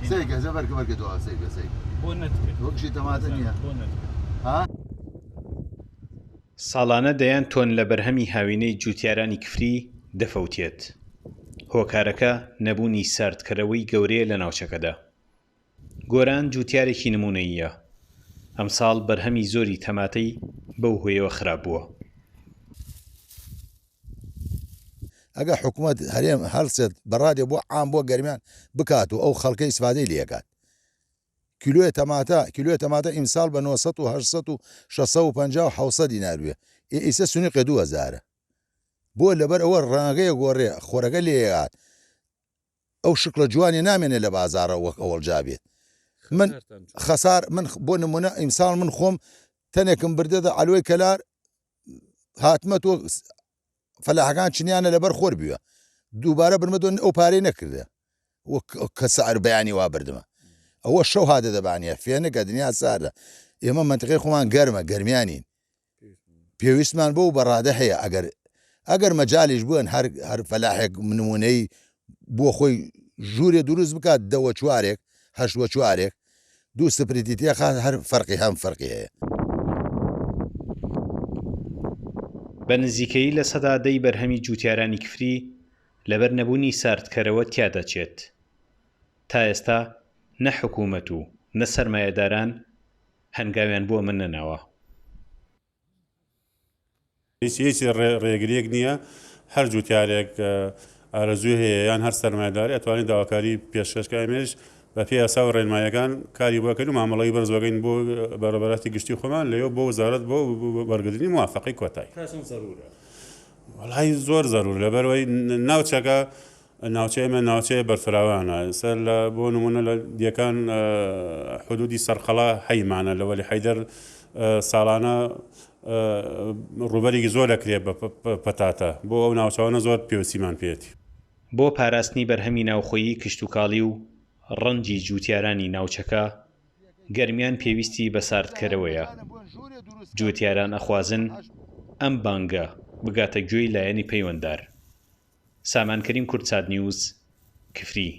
سيكا زبرك بركة دوا سيكا وكشي تماتنيا ها ساڵانە دەیان تۆن لە بەرهەمی هاوینەی جوتیارانی کفری دەفەوتێت. هۆکارەکە نەبوونی ساردکەرەوەی گەورەیە لە ناوچەکەدا. گۆران جوتیارێکی نمونەییە. ئەمساڵ بەرهەمی زۆری تەماتەی بەو هۆیەوە خراپ بووە. ئەگە حکوومەت هەرێم هەڵسێت بەڕادێ بۆ عام بۆ گەرمیان بکات و ئەو خەڵکە ئیسفادەی لێکات. کیلۆیە تەماتە ئیمساڵ بە 900 و 800 و 650 و 700 دینار بوێ. ئیسە سونی 2000 بۆ لەبەر ئەوە ڕەنگەیە گۆڕێ خۆرەکە لێهات ئەو شکڵە جوانی نامێنێت لە بازارە وەک ئەوەڵجا بێت. من خەسار من بۆ نمونە ئیمساڵ من خۆم تەنێکم بردەدە ئەلوەی کەلار هاتمە تۆ فەلاحەکان چنیانە لەبەر خۆر بووە دووبارە برمەدۆ ئەو پارەی نەکردە کە سعر بەیانی وا بردمە ئەوە شەو هادە دەبانیە فێنەکە دنیا ساردە ئێمە منتقی خۆمان گەرمە گەرمیانین پێویستمان بۆ بەڕادە هەیە ئەگەر مەجالیش بوون هەر فەلاحێک نمونەی بۆ خۆی ژوورێ دروست بکات 10 چوارێک 8 چوارێک 2 سپریتی تێخات هەر فەرقی هەم فەرقی هەیە. بە نزیکەیی لە سەدا 10 بەرهەمی جوتیارانی کفری لەبەر نەبوونی ساردکەرەوە تیادەچێت. تا ئێستا نە حکوومەت و نە سەرمایەداران هەنگاویان بووە من نەناوە. هیچ ڕێگریەک نییە هەر جوتیارێک ئارەزوی هەیە یان هەر سەرمایه‌داری ئەتوانێت داواکاری پێشکەشکامێش بە پێی یاسا و ڕێنماییەکان کاری بۆکەین و مامەڵەی بەرزۆگەین بۆ بەڕێبەراتی گشتی خۆمان لەوێ بۆ وەزارەت بۆ وەرگرتنی موافقەی کۆتایی. وەڵای زۆر زەرور لەبەرەوەی ناوچەکە ناوچەیەمە ناوچەیە بەرفراوانە سەر لە بۆ نمونە لە دیەکان حدودی سەرخەڵا هەیمانە لە وەلی حەیدەر ساڵانە ڕوبەرێکی زۆر دەکرێت بە پەتاتە بۆ ئەو ناوچەوانە زۆر پێویستیمان پێێتی. بۆ پاراستنی بەرهەمی ناوخۆیی کشتتوکاڵی و ڕەنجی جوتیارانی ناوچەکە گەرمیان پێویستی بە ساردکەرەوەیە. جوتیاران ئەخوازن ئەم بانگە بگاتە گوێی لایەنی پەیوەنددار. سامانکەریم کورتساد نیوز کفری.